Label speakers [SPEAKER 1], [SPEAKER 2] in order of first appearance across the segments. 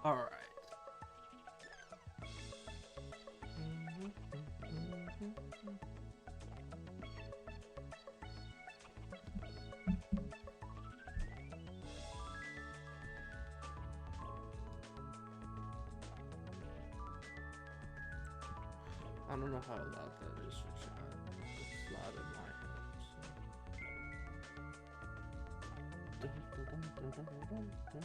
[SPEAKER 1] All right. I don't know how loud that is for chat. It's loud in my head. So.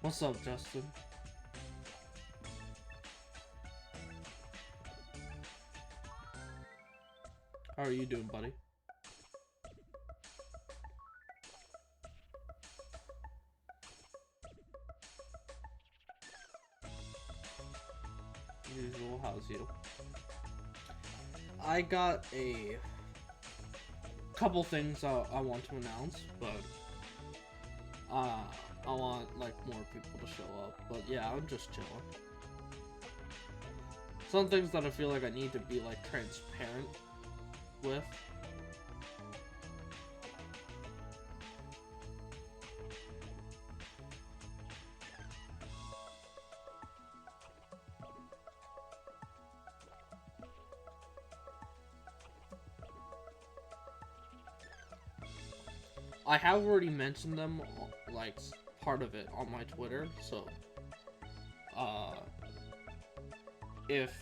[SPEAKER 1] What's up, Justin? How are you doing, buddy? Usual, how's you? I got a couple things I want to announce, but I want like more people to show up. But yeah, I'm just chilling. Some things that I feel like I need to be like transparent with. I have already mentioned them, like part of it on my Twitter. So, if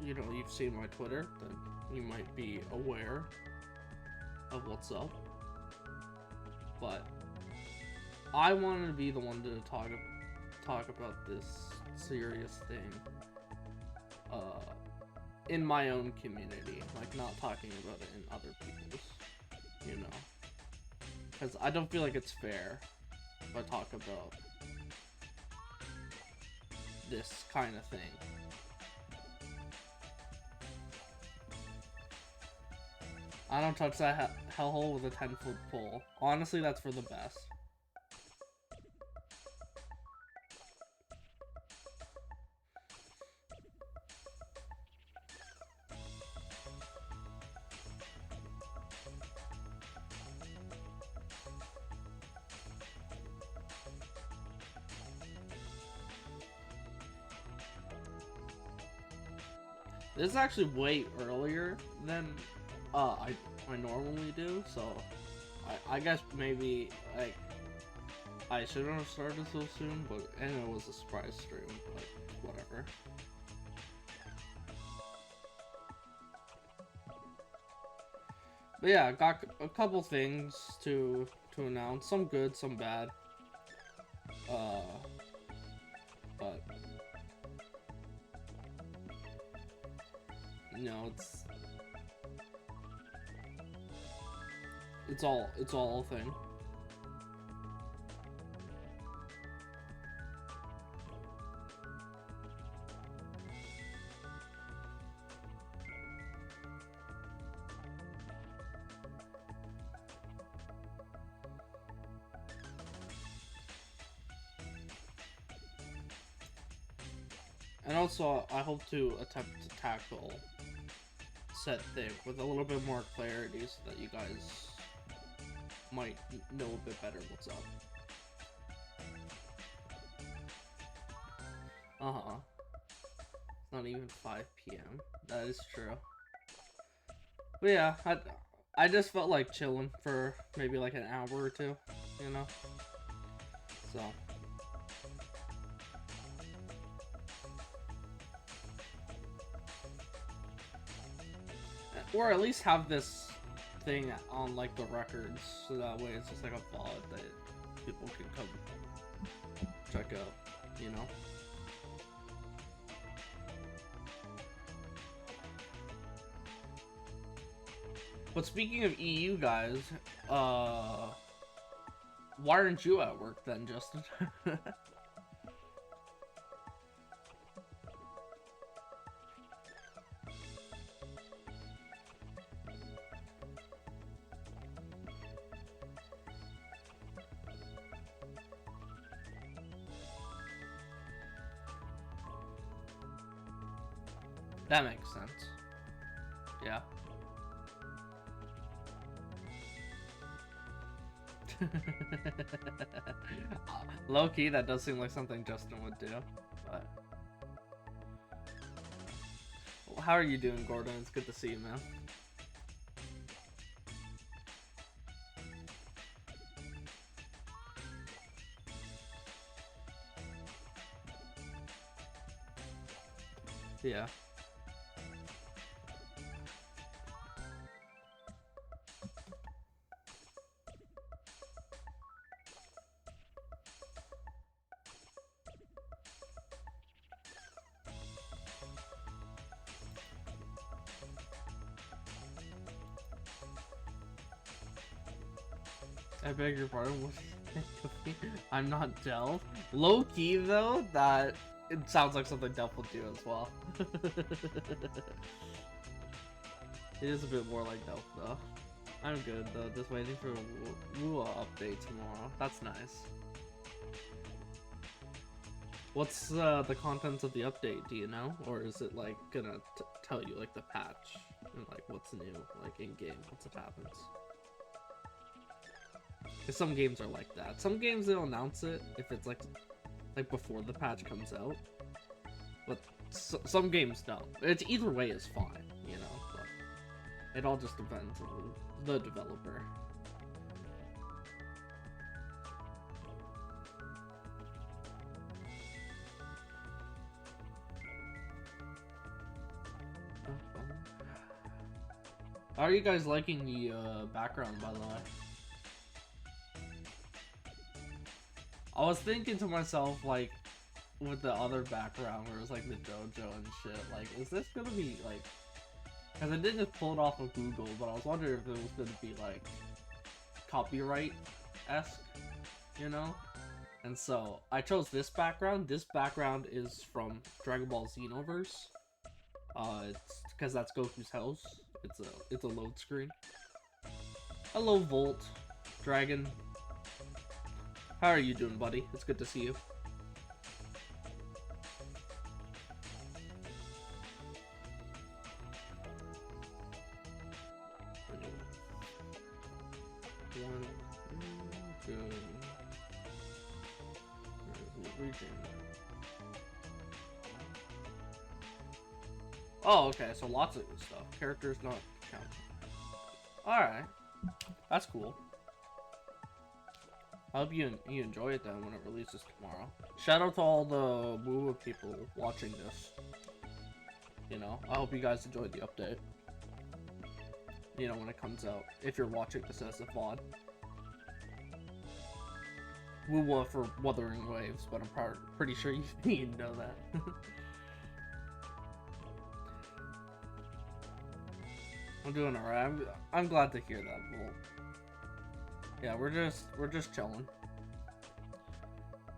[SPEAKER 1] you know, you've seen my Twitter, then you might be aware of what's up. But I wanted to be the one to talk about this serious thing in my own community, like not talking about it in other people's, you know, because I don't feel like it's fair if I talk about this kind of thing. I don't touch that hellhole with a 10-foot pole. Honestly, that's for the best. This is actually way earlier than I normally do, so I guess maybe like I shouldn't have started so soon, but and it was a surprise stream, but whatever. But yeah, I got a couple things to announce, some good, some bad. Uh, but you know, it's all a thing. And also, I hope to attempt to tackle set thing with a little bit more clarity so that you guys might know a bit better what's up. Uh-huh. It's not even 5 p.m. That is true. But yeah, I just felt like chilling for maybe like an hour or two, you know? So. Or at least have this thing on like the records, so that way it's just like a VOD that people can come check out, you know? But speaking of EU guys, why aren't you at work then, Justin? That makes sense. Yeah. Low key, that does seem like something Justin would do. But how are you doing, Gordon? It's good to see you, man. Yeah. I beg your pardon. I'm not Delph. Low key though, that it sounds like something Delph would do as well. It is a bit more like Delph though. I'm good though, just waiting for a Wua update tomorrow. That's nice. What's the contents of the update, do you know? Or is it like gonna tell you like the patch and like what's new, like in game once it happens? Because some games are like that. Some games they'll announce it if it's like before the patch comes out, but some games don't. It's either way is fine, you know. But it all just depends on the developer. How are you guys liking the background, by the way? I was thinking to myself, like, with the other background where it was like the dojo and shit, like, is this gonna be like, because I did just pull it off of Google, but I was wondering if it was gonna be like copyright-esque, you know? And so I chose this background. This background is from Dragon Ball Xenoverse. It's because that's Goku's house. It's a load screen. Hello, Volt, Dragon. How are you doing, buddy? It's good to see you. Oh, okay, so lots of good stuff. Characters not counted. Alright. That's cool. I hope you enjoy it then when it releases tomorrow. Shout out to all the Woo people watching this. You know, I hope you guys enjoyed the update. You know, when it comes out. If you're watching this as a VOD. Woo for Wuthering Waves, but I'm pretty sure you know that. I'm doing alright. I'm glad to hear that, Volt. Yeah, we're just chilling.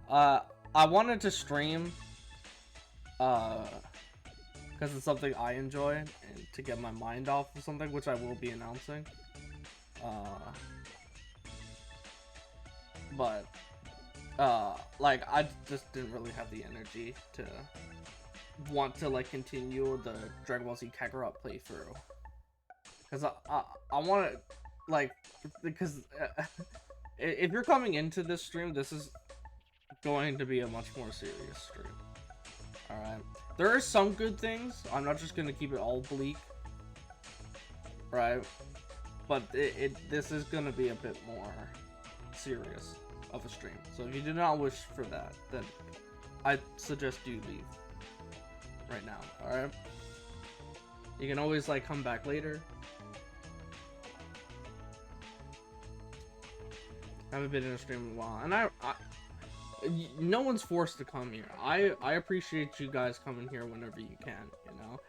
[SPEAKER 1] I wanted to stream, because it's something I enjoy, and to get my mind off of something, which I will be announcing. But like, I just didn't really have the energy to want to, like, continue the Dragon Ball Z Kakarot playthrough. Because I want to, like, because if you're coming into this stream, this is going to be a much more serious stream. Alright? There are some good things. I'm not just going to keep it all bleak. Right? But this is going to be a bit more serious of a stream. So if you do not wish for that, then I suggest you leave right now. Alright? You can always, like, come back later. I haven't been in a stream in a while, and no one's forced to come here. I appreciate you guys coming here whenever you can, you know?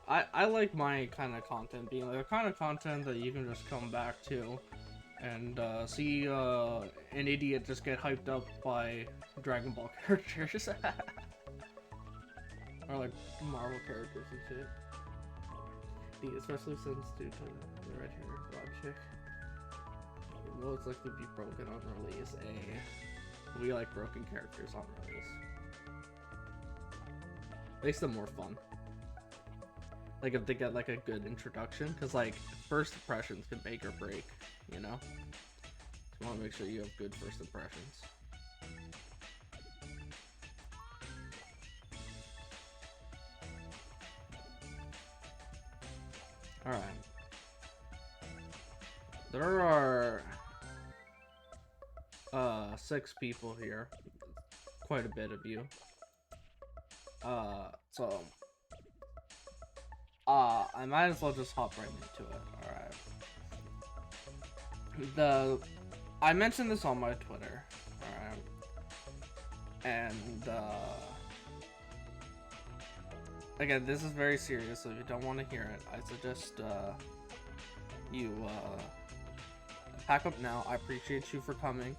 [SPEAKER 1] I like my kind of content being like the kind of content that you can just come back to and see an idiot just get hyped up by Dragon Ball characters. Or like Marvel characters and shit. Especially since due to the red hair broad chick. Will it's likely to be broken on release. We like broken characters on release. Makes them more fun. Like if they get like a good introduction, because like first impressions can make or break, you know. So you want to make sure you have good first impressions. All right. There are 6 people here. Quite a bit of you. So I might as well just hop right into it. Alright. I mentioned this on my Twitter. Alright. And again, this is very serious, so if you don't want to hear it, I suggest you pack up now. I appreciate you for coming.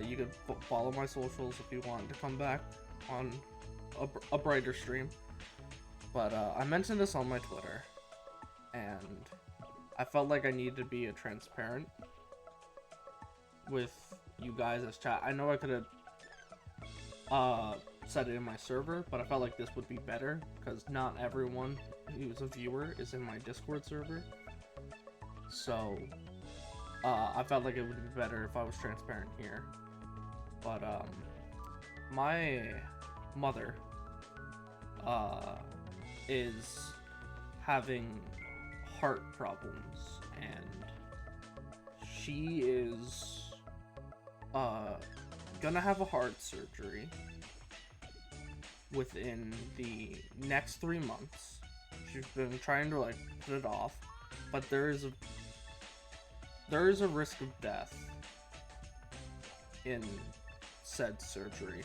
[SPEAKER 1] You can follow my socials if you want to come back on a brighter stream. But I mentioned this on my Twitter, and I felt like I needed to be transparent with you guys as chat. I know I could have said it in my server, but I felt like this would be better because not everyone who's a viewer is in my Discord server. So I felt like it would be better if I was transparent here. But my mother is having heart problems, and she is gonna have a heart surgery within the next 3 months. She's been trying to like put it off, but there is a risk of death in said surgery.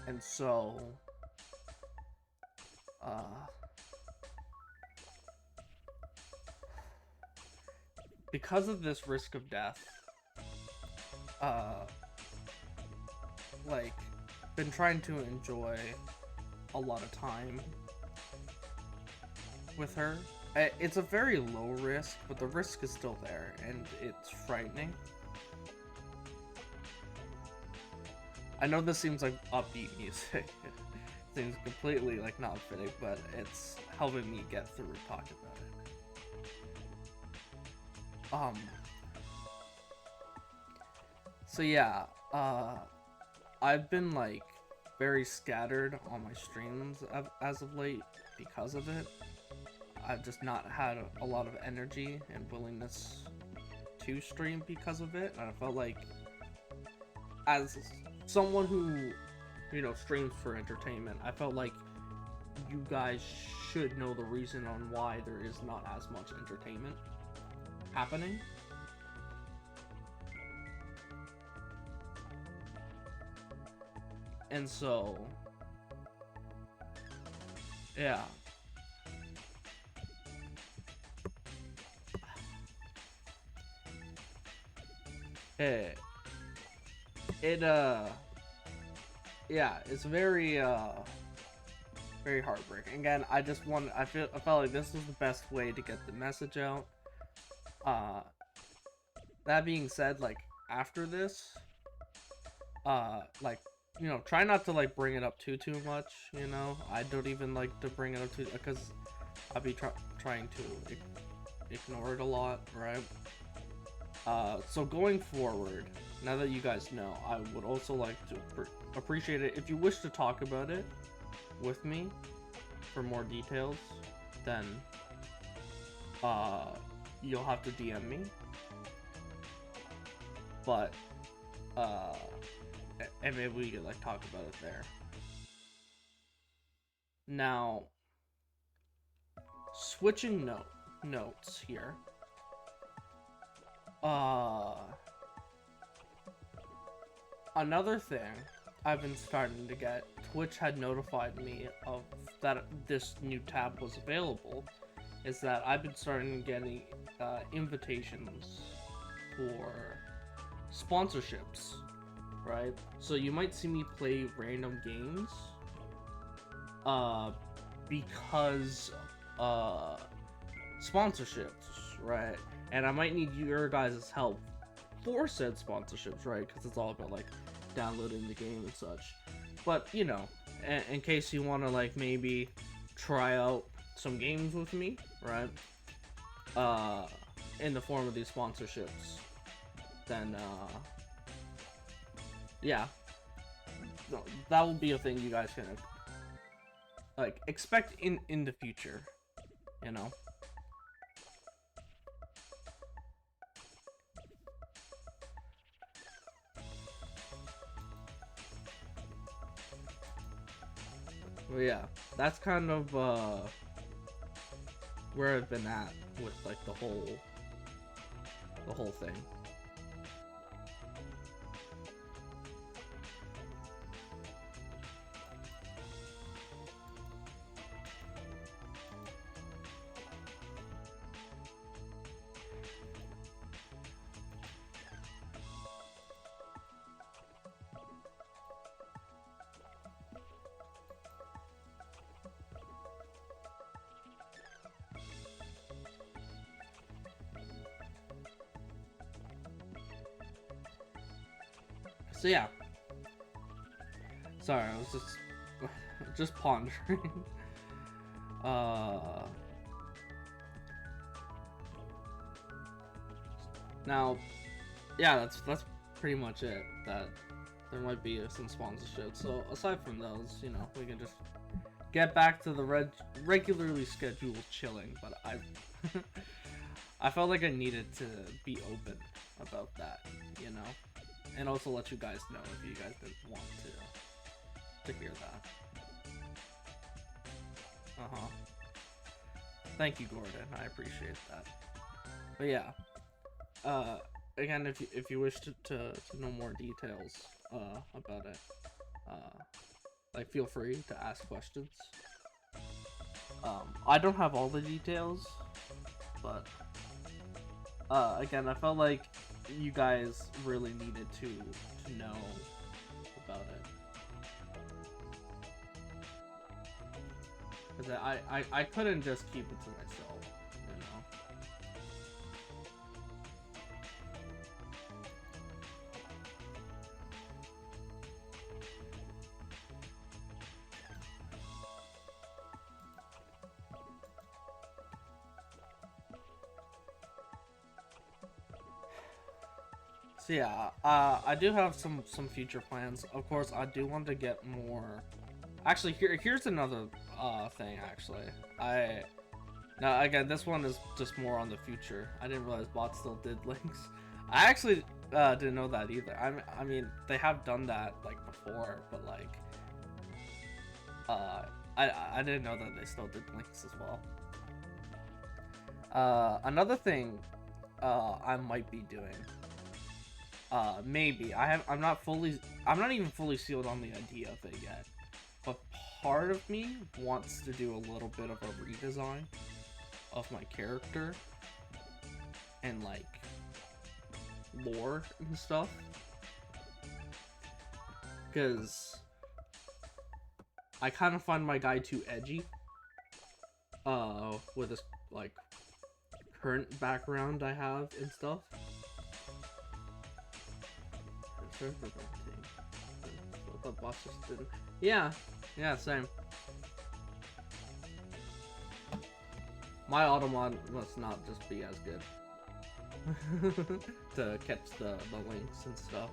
[SPEAKER 1] And so because of this risk of death, like, been trying to enjoy a lot of time with her. It's a very low risk, but the risk is still there, and it's frightening. I know this seems like upbeat music. It seems completely like not fitting, but it's helping me get through talking about it. So yeah, I've been like very scattered on my streams as of late because of it. I've just not had a lot of energy and willingness to stream because of it, and I felt like, as someone who, you know, streams for entertainment, I felt like you guys should know the reason on why there is not as much entertainment happening. And so, yeah. Yeah, it's very very heartbreaking. Again, I felt like this was the best way to get the message out. That being said, like, after this, like, you know, try not to like bring it up too much, you know. I don't even like to bring it up too, because I'll be trying to ignore it a lot, right? So going forward, now that you guys know, I would also like to appreciate it if you wish to talk about it with me for more details. Then you'll have to DM me, but and maybe we could like talk about it there. Now, switching notes here. Another thing I've been starting to get, Twitch had notified me of that this new tab was available, is that I've been starting getting invitations for sponsorships, right? So you might see me play random games because sponsorships, right? And I might need your guys' help for said sponsorships, right? Because it's all about like downloading the game and such. But you know, in case you want to like maybe try out some games with me, right? In the form of these sponsorships, then yeah, no, that will be a thing you guys can like expect in the future, you know. But yeah, that's kind of where I've been at with like the whole thing. So yeah. Sorry, I was just pondering. Now, yeah, that's pretty much it. That there might be some sponsorships. So aside from those, you know, we can just get back to the regularly scheduled chilling. But I felt like I needed to be open about that, you know, and also let you guys know if you guys didn't want to hear that. Thank you, Gordon. I appreciate that. But yeah, again, if you wish to know more details about it, like feel free to ask questions. I don't have all the details, but again, I felt like you guys really needed to know about it. Because I couldn't just keep it to myself, you know. So yeah, I do have some future plans. Of course, I do want to get more. Actually, here's another thing. Actually, now again, this one is just more on the future. I didn't realize bots still did links. I actually didn't know that either. I mean, they have done that like before, but like, I didn't know that they still did links as well. Another thing, I might be doing. Maybe I'm not even fully sealed on the idea of it yet. But part of me wants to do a little bit of a redesign of my character and like lore and stuff, because I kind of find my guy too edgy with this like current background I have and stuff. The boss just didn't. Yeah, same. My Automon must not just be as good to catch the links and stuff.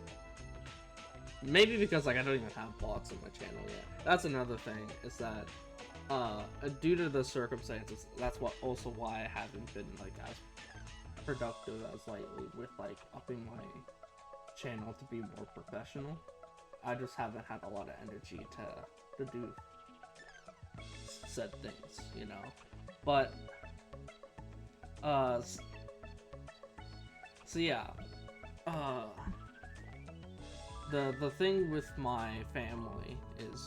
[SPEAKER 1] Maybe because like I don't even have bots on my channel yet. That's another thing, is that due to the circumstances, that's also why I haven't been like as productive as lately with like upping my channel to be more professional. I just haven't had a lot of energy to do said things, you know. But so yeah, the thing with my family is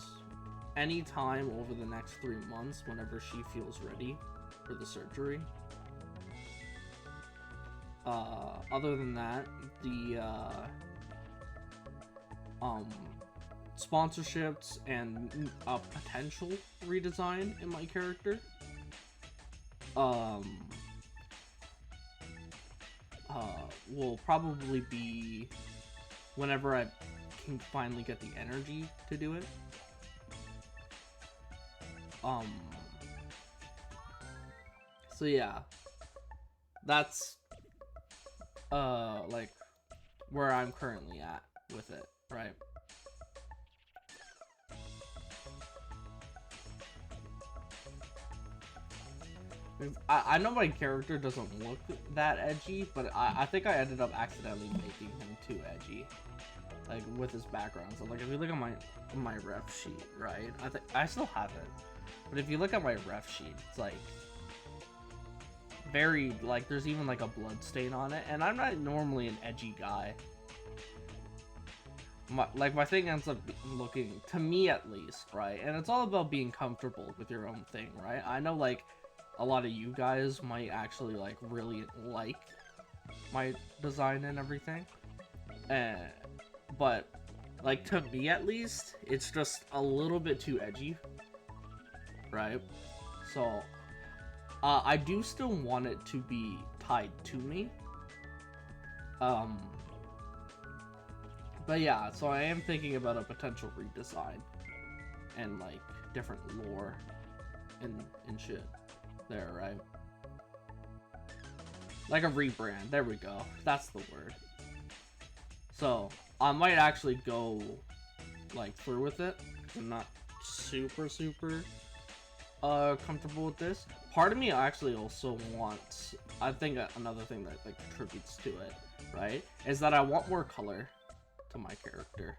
[SPEAKER 1] anytime over the next 3 months, whenever she feels ready for the surgery. Other than that, the sponsorships and a potential redesign in my character will probably be whenever I can finally get the energy to do it. So yeah, that's like where I'm currently at with it, right? I know my character doesn't look that edgy, but I think I ended up accidentally making him too edgy, like with his background. So like if you look at my ref sheet, right? I still have it, but if you look at my ref sheet, it's like very like there's even like a blood stain on it, and I'm not normally an edgy guy. My thing ends up looking, to me at least, right? And it's all about being comfortable with your own thing, right? I know like a lot of you guys might actually like really like my design and everything, but like to me at least, it's just a little bit too edgy, right? So I do still want it to be tied to me, but yeah, so I am thinking about a potential redesign and like different lore and shit there, right? Like a rebrand. There we go. That's the word. So I might actually go like through with it. I'm not super comfortable with this. Part of me actually also wants, I think another thing that like contributes to it, right, is that I want more color to my character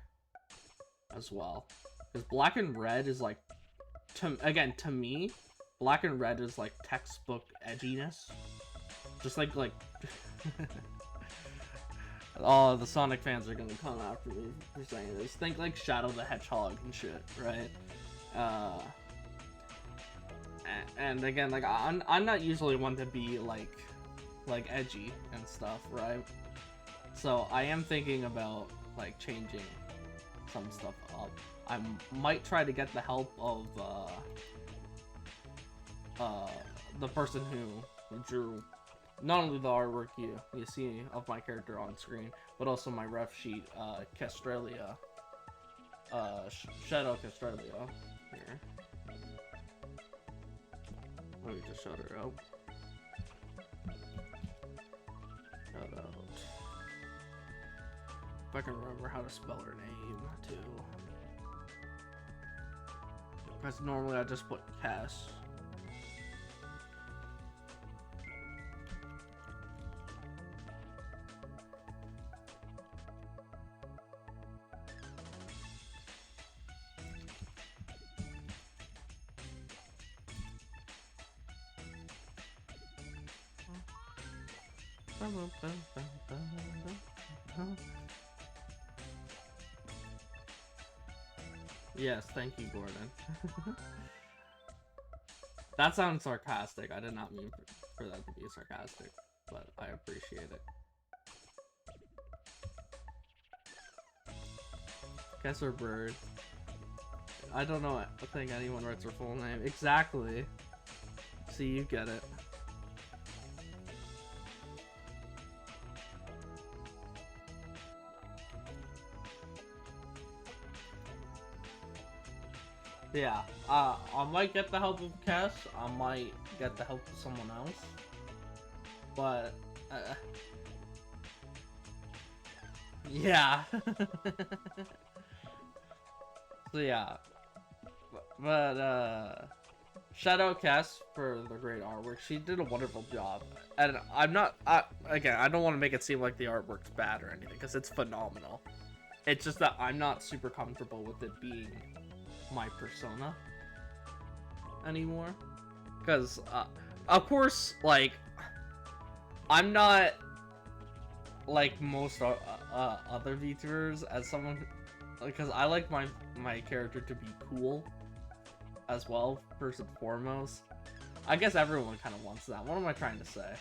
[SPEAKER 1] as well, because black and red is like, to me, black and red is like textbook edginess, just like oh, the Sonic fans are gonna come after me for saying this. Think like Shadow the Hedgehog and shit, right? And again, like I'm not usually one to be like edgy and stuff, right? So I am thinking about like changing some stuff up. I might try to get the help of the person who drew not only the artwork you see of my character on screen, but also my ref sheet, Castralia, Shadow Castralia. Here, let me just shout her out. Shout out. If I can remember how to spell her name too, because normally I just put Cass. Yes, thank you, Gordon. That sounds sarcastic. I did not mean for that to be sarcastic, but I appreciate it. Kessler Bird. I don't know. I think anyone writes her full name. Exactly. See, you get it. Yeah, I might get the help of Cass, I might get the help of someone else, but, yeah. So yeah, but, shout out Cass for the great artwork. She did a wonderful job, and again, I don't want to make it seem like the artwork's bad or anything, because it's phenomenal. It's just that I'm not super comfortable with it being my persona anymore, because of course, like, I'm not like most other VTubers as someone, because I like my character to be cool as well, first and foremost. I guess everyone kind of wants that. What am I trying to say?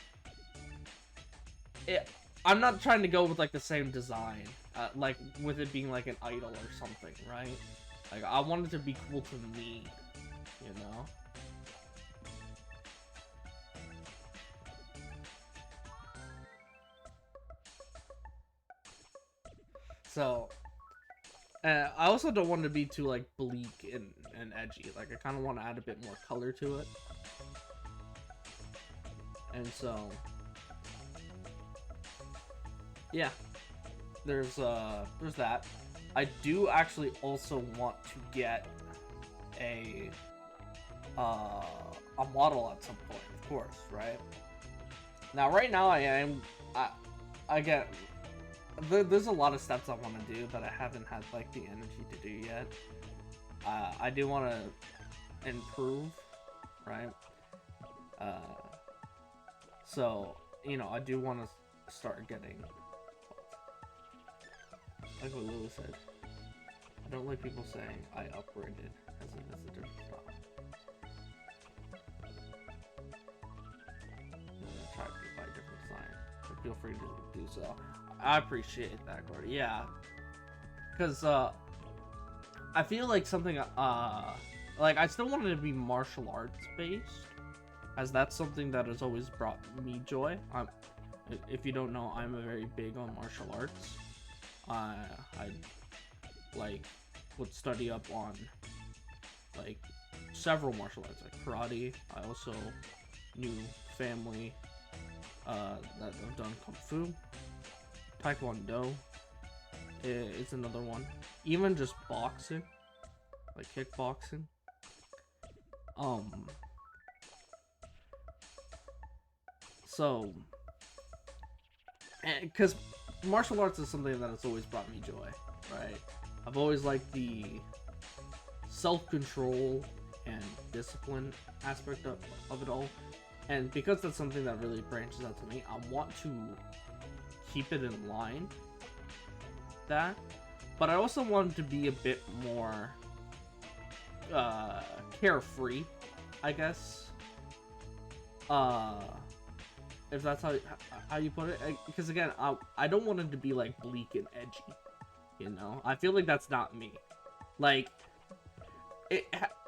[SPEAKER 1] I'm not trying to go with like the same design, like with it being like an idol or something, right? Like, I want it to be cool to me, you know? So, I also don't want it to be too, like, bleak and edgy. Like, I kind of want to add a bit more color to it. And so, yeah, there's that. I do actually also want to get a model at some point, of course, right? Now, right now, I get, there's a lot of steps I want to do that I haven't had, like, the energy to do yet. I do want to improve, right? So, you know, I do want to start getting, like what Lewis said, I don't like people saying I upgraded as a different style. Try to buy a different design, but feel free to do so. I appreciate that, Gordy. Yeah, because I feel like something like I still wanted to be martial arts based, as that's something that has always brought me joy. If you don't know, I'm very big on martial arts. I like would study up on like several martial arts, like karate. I also knew family that have done kung fu. Taekwondo is another one. Even just boxing, like kickboxing. So, because martial arts is something that has always brought me joy, right? I've always liked the self-control and discipline aspect of it all. And because that's something that really branches out to me, I want to keep it in line, that. But I also want to be a bit more carefree, I guess. If that's how you put it. Because again, I don't want it to be like bleak and edgy, you know? I feel like that's not me. Like,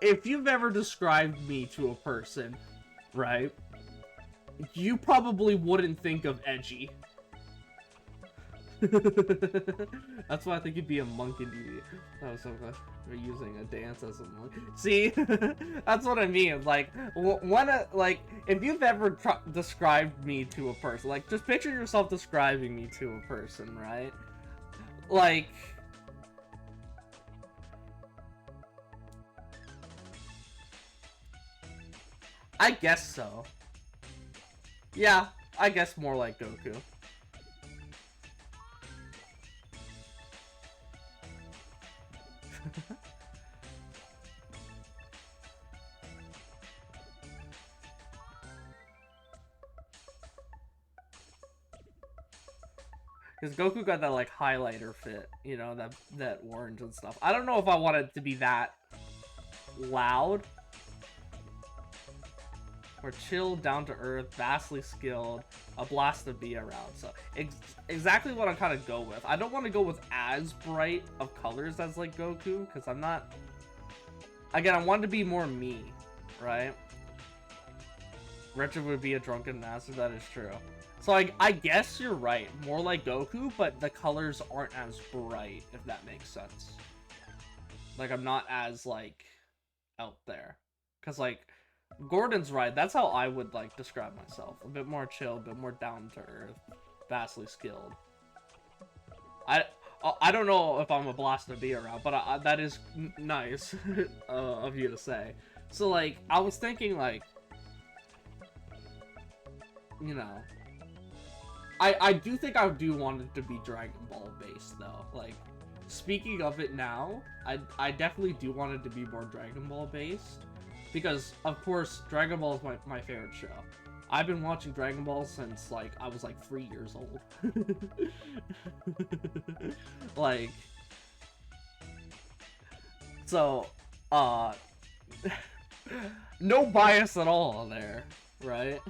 [SPEAKER 1] if you've ever described me to a person, right, you probably wouldn't think of edgy. That's why I think you'd be a monk in DD. That was so fun. We're using a dance as a monk. See, that's what I mean. Like, like, if you've ever described me to a person, like, just picture yourself describing me to a person, right? Like, I guess so. Yeah, I guess more like Goku. Because Goku got that, like, highlighter fit, you know, that orange and stuff. I don't know if I want it to be that loud. We're chill, down to earth, vastly skilled, a blast to be around. So, exactly what I kind of go with. I don't want to go with as bright of colors as, like, Goku, because I'm not... Again, I want to be more me, right? Retro would be a drunken master, that is true. So I guess you're right, more like Goku, but the colors aren't as bright, if that makes sense. Like, I'm not as, like, out there. Because, like, Gordon's right, that's how I would, like, describe myself. A bit more chill, a bit more down to earth, vastly skilled. I don't know if I'm a blast to be around, but that is nice of you to say. So, like, I was thinking, like, you know... I do think I do want it to be Dragon Ball based, though. Like, speaking of it now, I definitely do want it to be more Dragon Ball based. Because, of course, Dragon Ball is my favorite show. I've been watching Dragon Ball since, like, I was, like, 3 years old. Like... So, no bias at all there, right?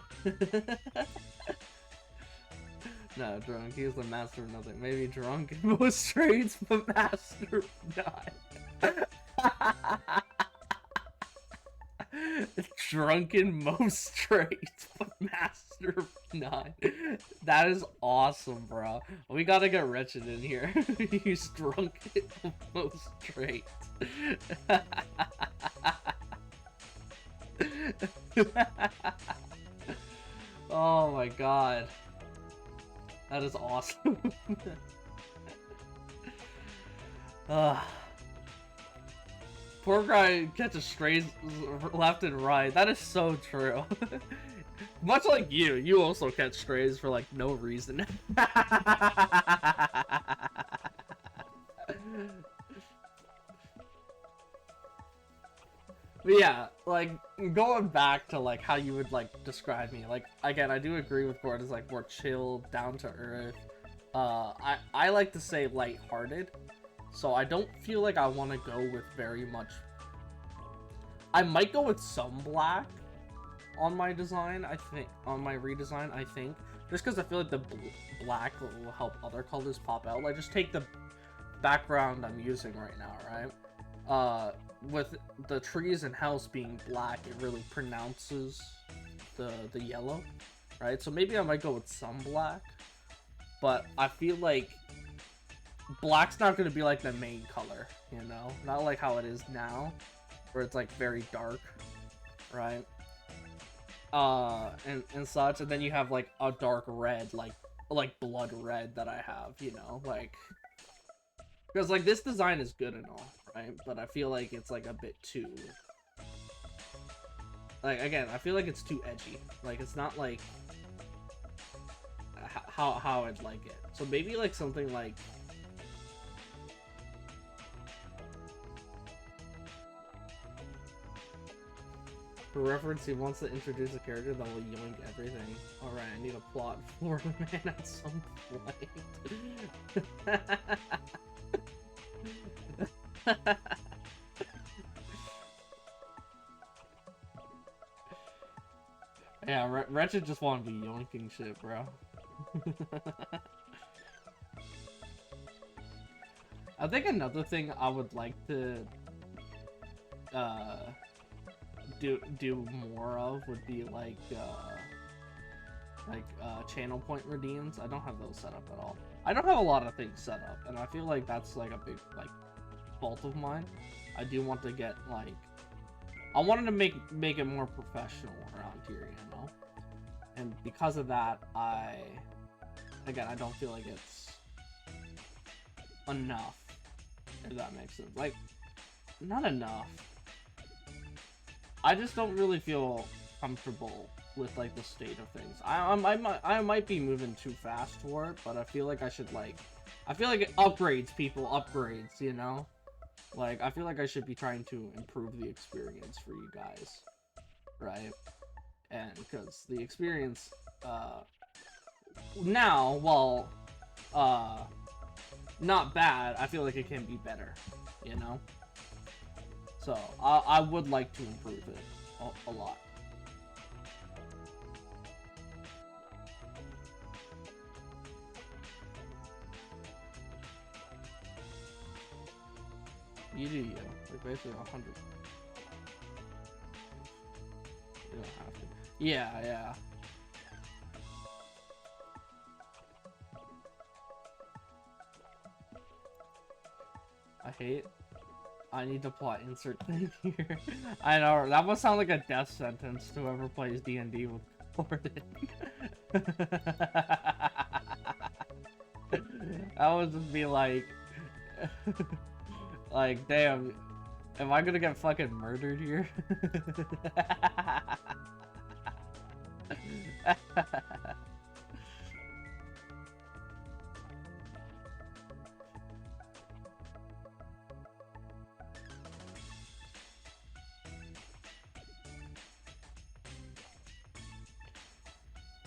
[SPEAKER 1] No, drunk. He is the master of nothing. Maybe drunk in most traits, but master of none. Drunk in most traits, but master of none. That is awesome, bro. We gotta get Wretched in here. He's drunk in most traits. Oh my god. That is awesome. Poor guy catches strays left and right. That is so true. Much like you also catch strays for like no reason. But yeah, like, going back to, like, how you would, like, describe me, like, again, I do agree with Gordon's, like, more chill, down-to-earth, I like to say lighthearted, so I don't feel like I want to go with very much, I might go with some black on my design, I think, on my redesign, I think, just because I feel like the black will help other colors pop out, like, just take the background I'm using right now, right, with the trees and house being black, it really pronounces the yellow, right? So maybe I might go with some black, but I feel like black's not going to be like the main color, you know? Not like how it is now, where it's like very dark, right? And such, and then you have like a dark red, like blood red that I have, you know? Like, because like this design is good and all, right? But I feel like it's like a bit too, like, again, I feel like it's too edgy. Like, it's not like how I'd like it. So maybe like something like, for reference, he wants to introduce a character that will yoink everything. Alright, I need a plot for the man at some point. Yeah, Wretched just want to be yoinking shit, bro. I think another thing I would like to do more of would be like channel point redeems. I don't have those set up at all. I don't have a lot of things set up, and I feel like that's like a big like fault of mine. I do want to get like, I wanted to make it more professional around here, you know? And because of that, I don't feel like it's enough, if that makes sense. Like, not enough. I just don't really feel comfortable with like the state of things. I might be moving too fast for it, but I feel like I should like, I feel like upgrades, people, upgrades, you know? Like, I feel like I should be trying to improve the experience for you guys, right? And because the experience, now, while, not bad, I feel like it can be better, you know? So, I would like to improve it a lot. You do you. Like, basically 100. You don't have to. Yeah, yeah. I need to plot insert thing here. I know, that must sound like a death sentence to whoever plays D&D with Gordon. That would just be like... like, damn, am I gonna get fucking murdered here?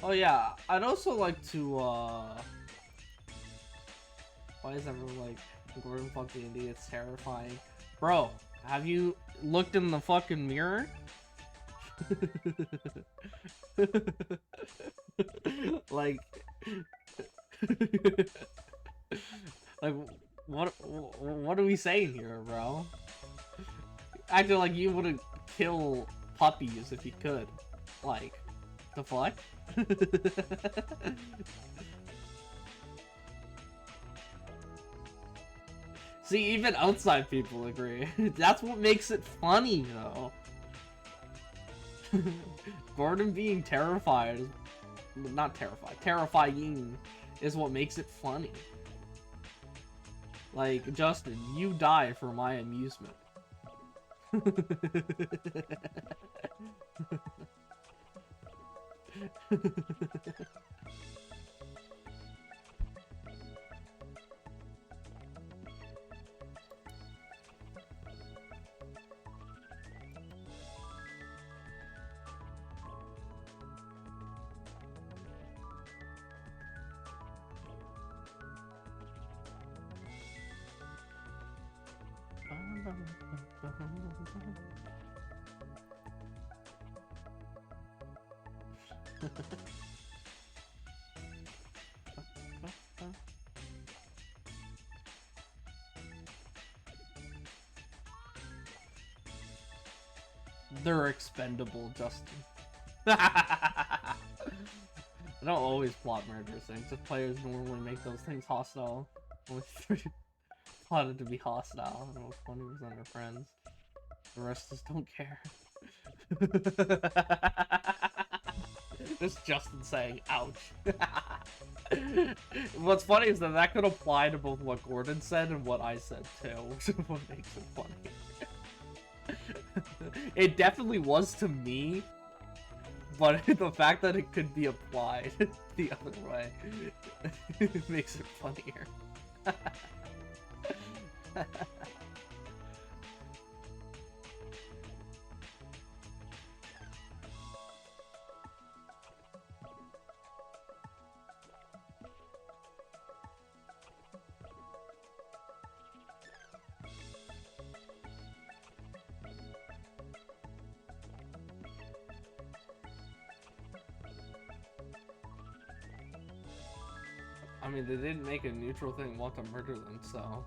[SPEAKER 1] Oh yeah, I'd also like to, why is everyone like, Gordon fuck D&D, it's terrifying. Bro, have you looked in the fucking mirror? Like, like, what are we saying here, bro? Acting like you wouldn't kill puppies if you could. Like, the fuck? See, even outside people agree. That's what makes it funny, though. Gordon being terrified not terrified. Terrifying is what makes it funny. Like, Justin, you die for my amusement. They're expendable, Justin. I don't always plot murderous things. If players normally make those things hostile, only 3 plotted to be hostile, and 20% are friends. The rest just don't care. Just Justin saying, ouch. What's funny is that could apply to both what Gordon said and what I said too, which is what makes it funny. It definitely was to me, but the fact that it could be applied the other way makes it funnier. I mean, they didn't make a neutral thing want to murder them, so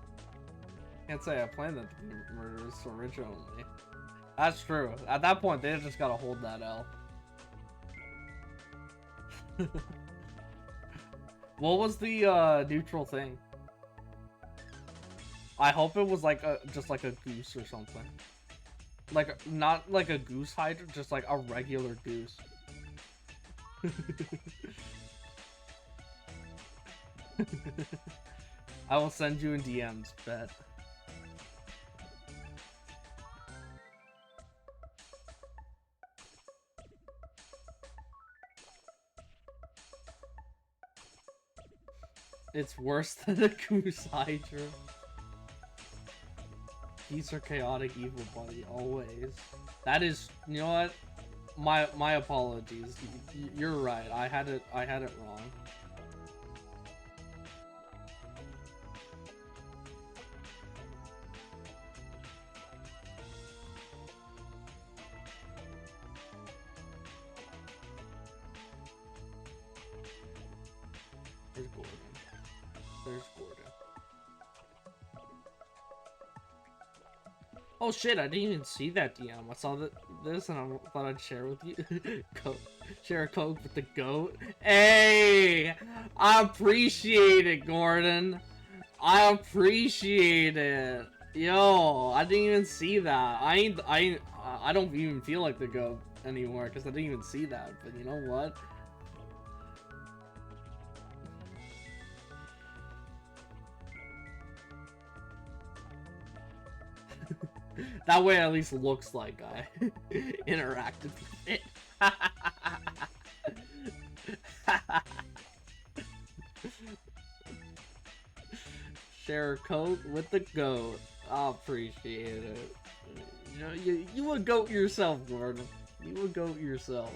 [SPEAKER 1] can't say I planned them to be murderers originally. That's true. At that point, they just gotta hold that L. What was the neutral thing? I hope it was like just like a goose or something. Like, not like a goose hydra, just like a regular goose. I will send you in DMs, bet. It's worse than a goose hydra. Geese are chaotic evil, buddy, always. That is, you know what? My apologies. You're right. I had it wrong. There's Gordon. There's Gordon. Oh shit, I didn't even see that DM. I saw this and I thought I'd share with you. Share a Coke with the goat. Hey! I appreciate it, Gordon. I appreciate it. Yo, I didn't even see that. I don't even feel like the goat anymore because I didn't even see that. But you know what? That way it at least looks like I interacted with it. Share a Coke with the goat. I appreciate it. You know, you a goat yourself, Gordon. You a goat yourself.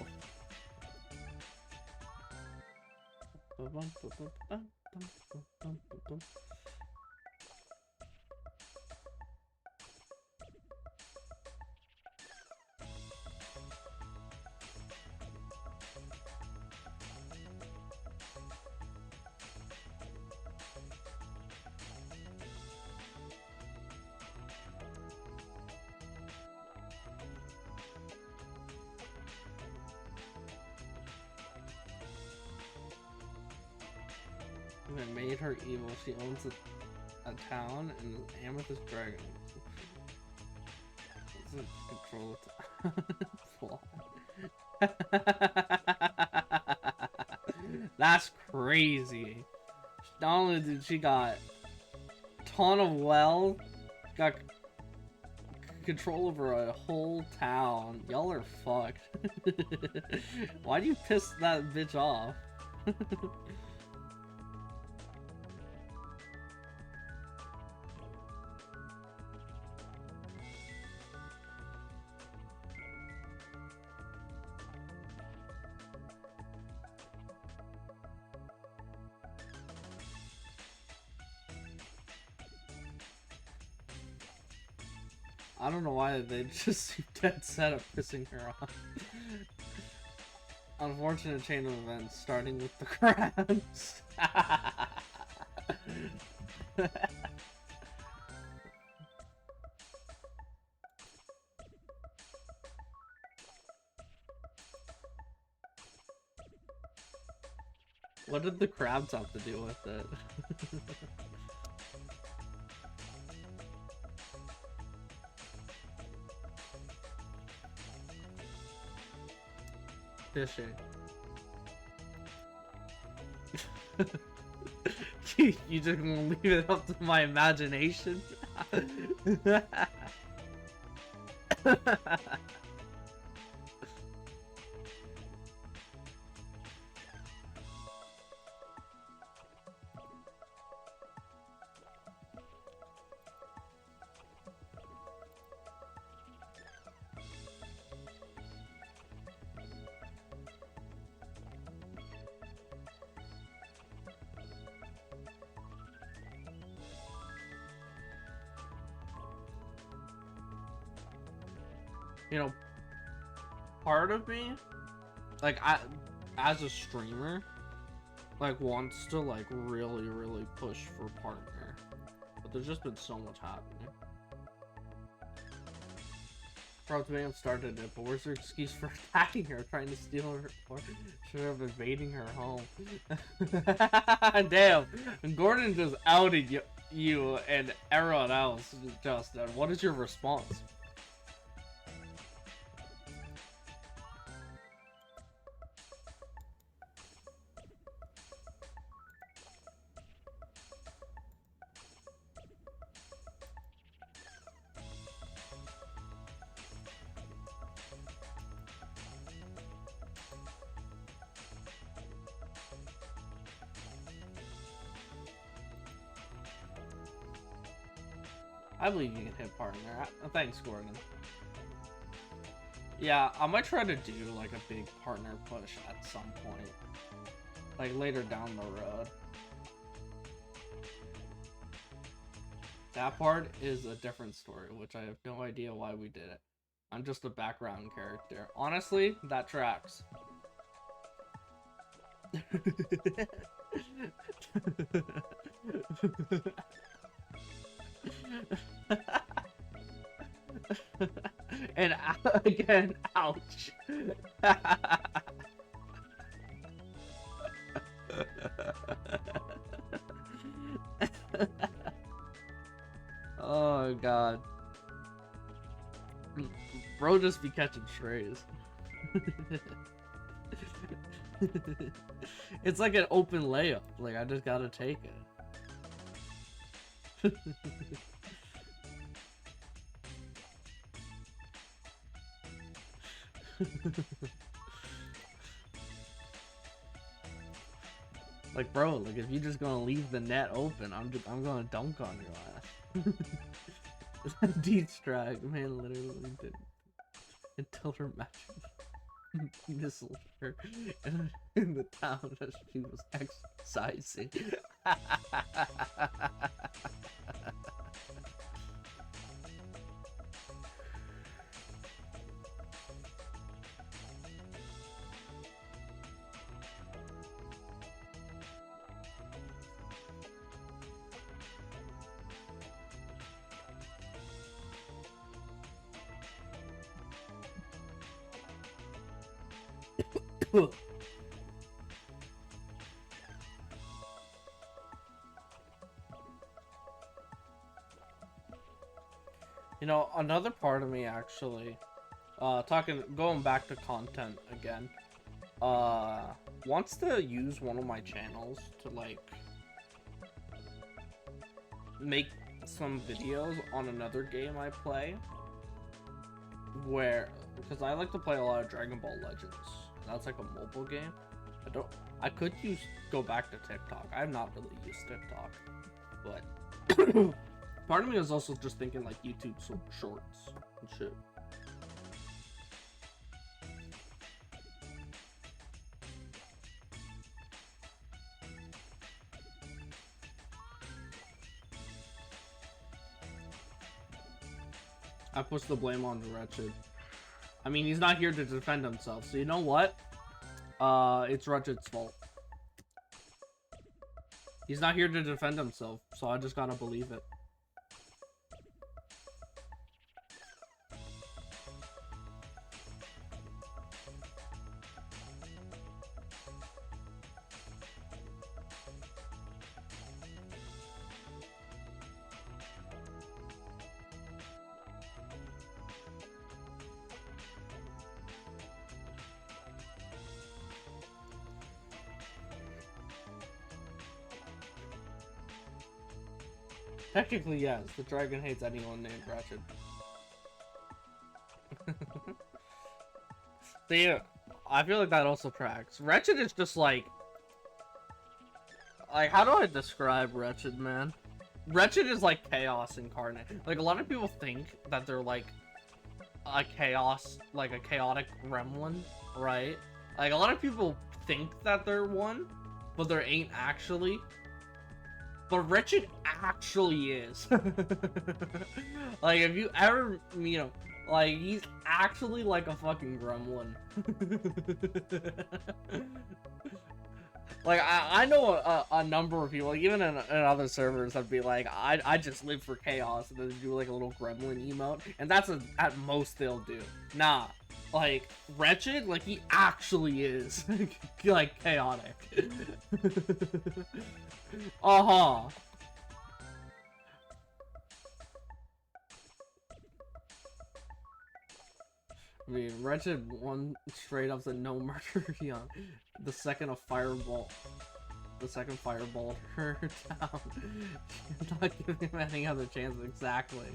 [SPEAKER 1] That made her evil. She owns a town and Amethyst Dragon. Doesn't control it. That's crazy. Not only did she got ton of wealth, got control over a whole town. Y'all are fucked. Why do you piss that bitch off? I don't know why they just seem dead set of pissing her off. Unfortunate chain of events, starting with the crabs. What did the crabs have to do with it? Fishing. You just gonna leave it up to my imagination? You know, part of me, like, as a streamer, like, wants to, like, really push for partner. But there's just been so much happening. Probs may have started it, but where's her excuse for attacking her, trying to steal her, or should have invading her home? Damn, Gordon just outed you and everyone else, Justin. What is your response? I believe you can hit partner. Thanks, Gordon. Yeah, I might try to do like a big partner push at some point. Like later down the road. That part is a different story, which I have no idea why we did it. I'm just a background character. Honestly, that tracks. And again, ouch. Oh god. Bro just be catching strays. It's like an open layup. Like, I just gotta take it. Like, bro, like, if you're just gonna leave the net open, I'm gonna dunk on your ass. Deeds drag, man, literally did until her magic missiled her in the town as she was exercising. You know, another part of me actually, going back to content again, wants to use one of my channels to like make some videos on another game I play, where because I like to play a lot of Dragon Ball Legends. That's like a mobile game. I could go back to TikTok. I've not really used TikTok, but part of me is also just thinking like YouTube shorts and shit. I push the blame on the Wretched. I mean, he's not here to defend himself, so you know what? It's Wretched's fault. He's not here to defend himself, so I just gotta believe it. Technically, yes. The dragon hates anyone named Wretched. See, I feel like that also tracks. Wretched is just like, how do I describe Wretched, man? Wretched is like chaos incarnate. Like, a lot of people think that they're like a chaotic gremlin, right? Like, a lot of people think that they're one, but there ain't actually. But Wretched actually is. Like, if you ever, you know, like, he's actually like a fucking gremlin. Like, I know a number of people, like, even in other servers, that'd be like, I just live for chaos, and then do like a little gremlin emote, and that's at most they'll do. Nah, like, Wretched, like, he actually is, like, chaotic. Uh-huh. I mean, Wretched one straight up said no murder young. The second fireball her down. Not giving him any other chance. Exactly.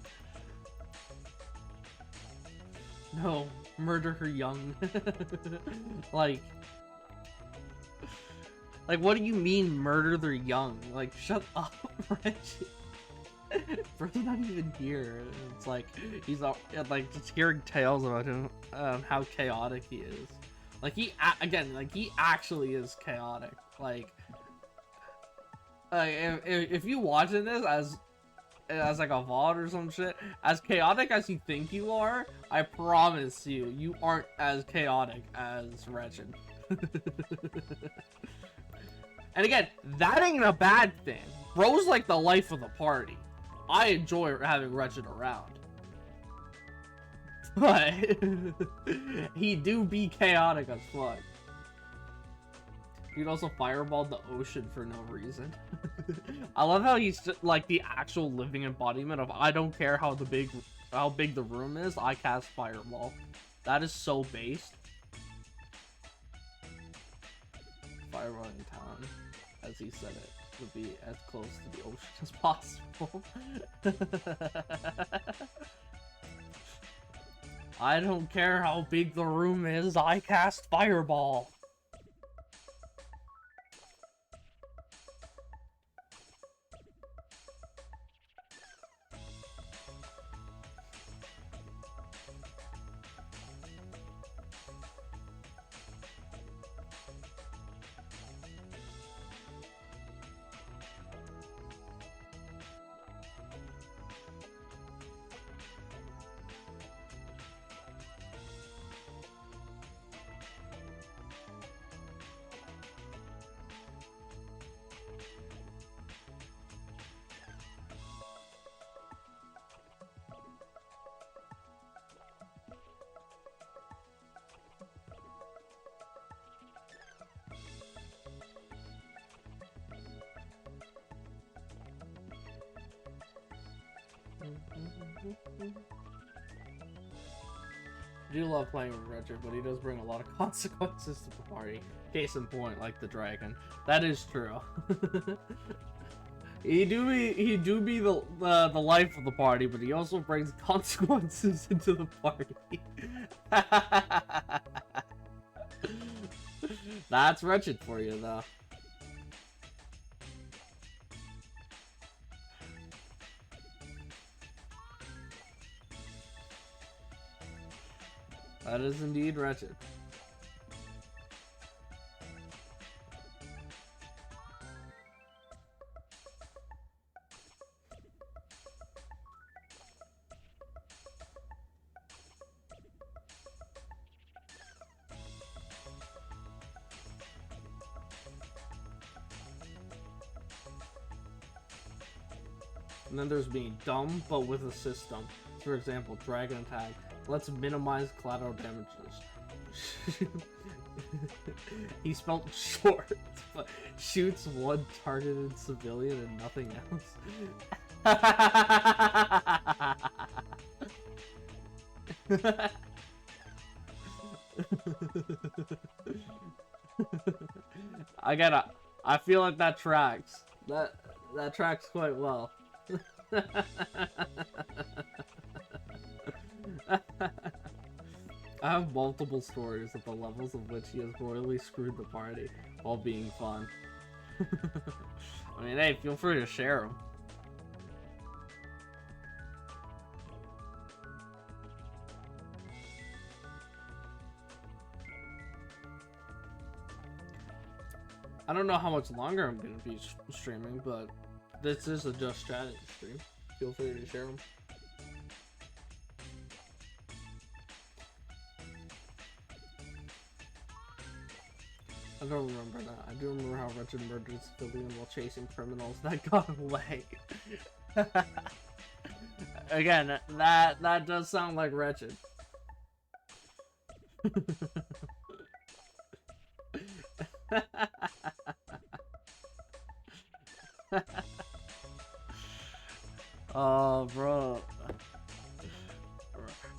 [SPEAKER 1] No, murder her young. like, what do you mean murder their young? Like, shut up, Wretched. Bro's not even here. It's like, he's like, just hearing tales about him, how chaotic he is. Like, he actually is chaotic. Like if you watching this as like a VOD or some shit, as chaotic as you think you are, I promise you aren't as chaotic as Wretched. And again, that ain't a bad thing. Bro's like the life of the party. I enjoy having Wretched around. But he do be chaotic as fuck. He'd also fireballed the ocean for no reason. I love how he's just, like, the actual living embodiment of, I don't care how big the room is, I cast fireball. That is so based. Fireball in town, as he said it, would be as close to the ocean as possible. I don't care how big the room is, I cast fireball. I do love playing with Richard, but he does bring a lot of consequences to the party. Case in point, like the dragon. That is true. He do be the life of the party, but he also brings consequences into the party. That's wretched for you, though. That is indeed wretched. And then there's being dumb, but with a system. For example, Dragon Tag. Let's minimize collateral damages. He spelled short, but shoots one targeted civilian and nothing else. I feel like that tracks. That tracks quite well. I have multiple stories of the levels of which he has royally screwed the party while being fun. I mean, hey, feel free to share them. I don't know how much longer I'm going to be streaming, but this is a Just Chatting stream. Feel free to share them. I don't remember that. I do remember how Richard murdered a civilian while chasing criminals that got away. Again, that does sound like Wretched. Oh, bro.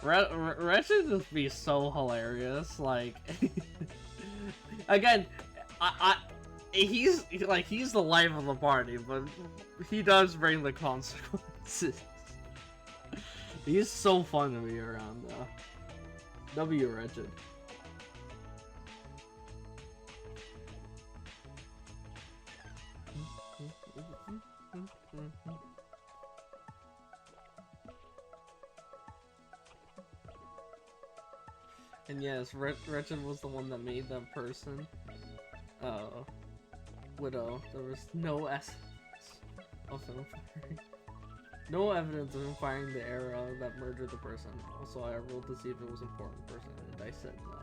[SPEAKER 1] Wretched just be so hilarious. Like, again, he's the life of the party, but he does bring the consequences. He's so fun to be around, though. W Wretched. And yes, Wretched was the one that made that person Widow. There was no evidence of him firing. No evidence of him firing the arrow that murdered the person. Also, I rolled to see if it was an important person, and I said no.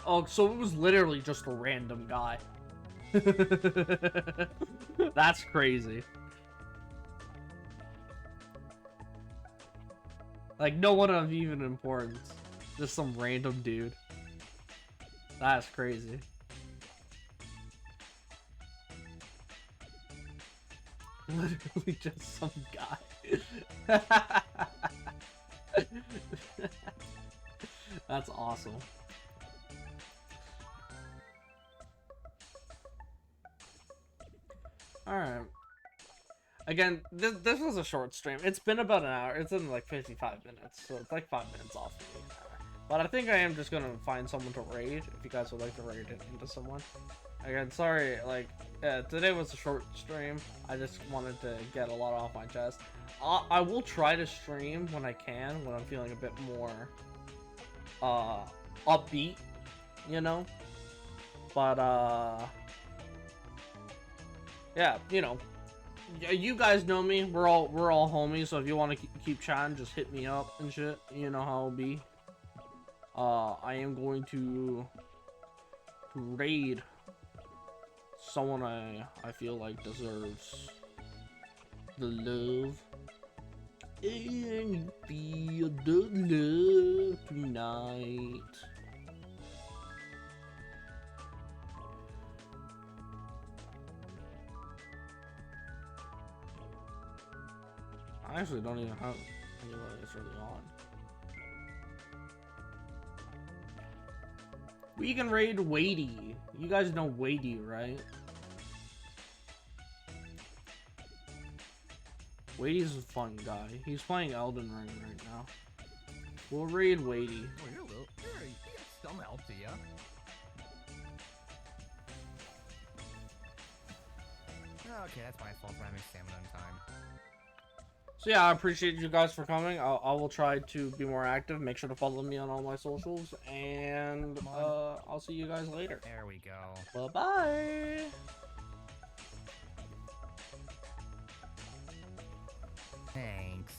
[SPEAKER 1] Oh, so it was literally just a random guy. That's crazy. Like, no one of even importance. Just some random dude. That's crazy. Literally just some guy. That's awesome. Alright. Again, this was a short stream. It's been about an hour. It's in like 55 minutes, so it's like 5 minutes off of the hour. But I think I am just gonna find someone to raid, if you guys would like to raid it into someone. Again, sorry, like, today was a short stream. I just wanted to get a lot off my chest. I will try to stream when I can, when I'm feeling a bit more, upbeat, you know? But, yeah, you know, you guys know me. We're all homies, so if you want to keep chatting, just hit me up and shit. You know how it'll be. I am going to raid someone I feel like deserves the love. And you feel the love tonight. I actually don't even have anybody that's really on. We can raid Wadey. You guys know Wadey, right? Wadey's a fun guy. He's playing Elden Ring right now. We'll raid Wadey.
[SPEAKER 2] Oh, you're a little. You got some help to ya. Okay, that's my fault for having stamina in time.
[SPEAKER 1] So yeah, I appreciate you guys for coming. I will try to be more active. Make sure to follow me on all my socials, and I'll see you guys later.
[SPEAKER 2] There we go.
[SPEAKER 1] Bye-bye.
[SPEAKER 2] Thanks.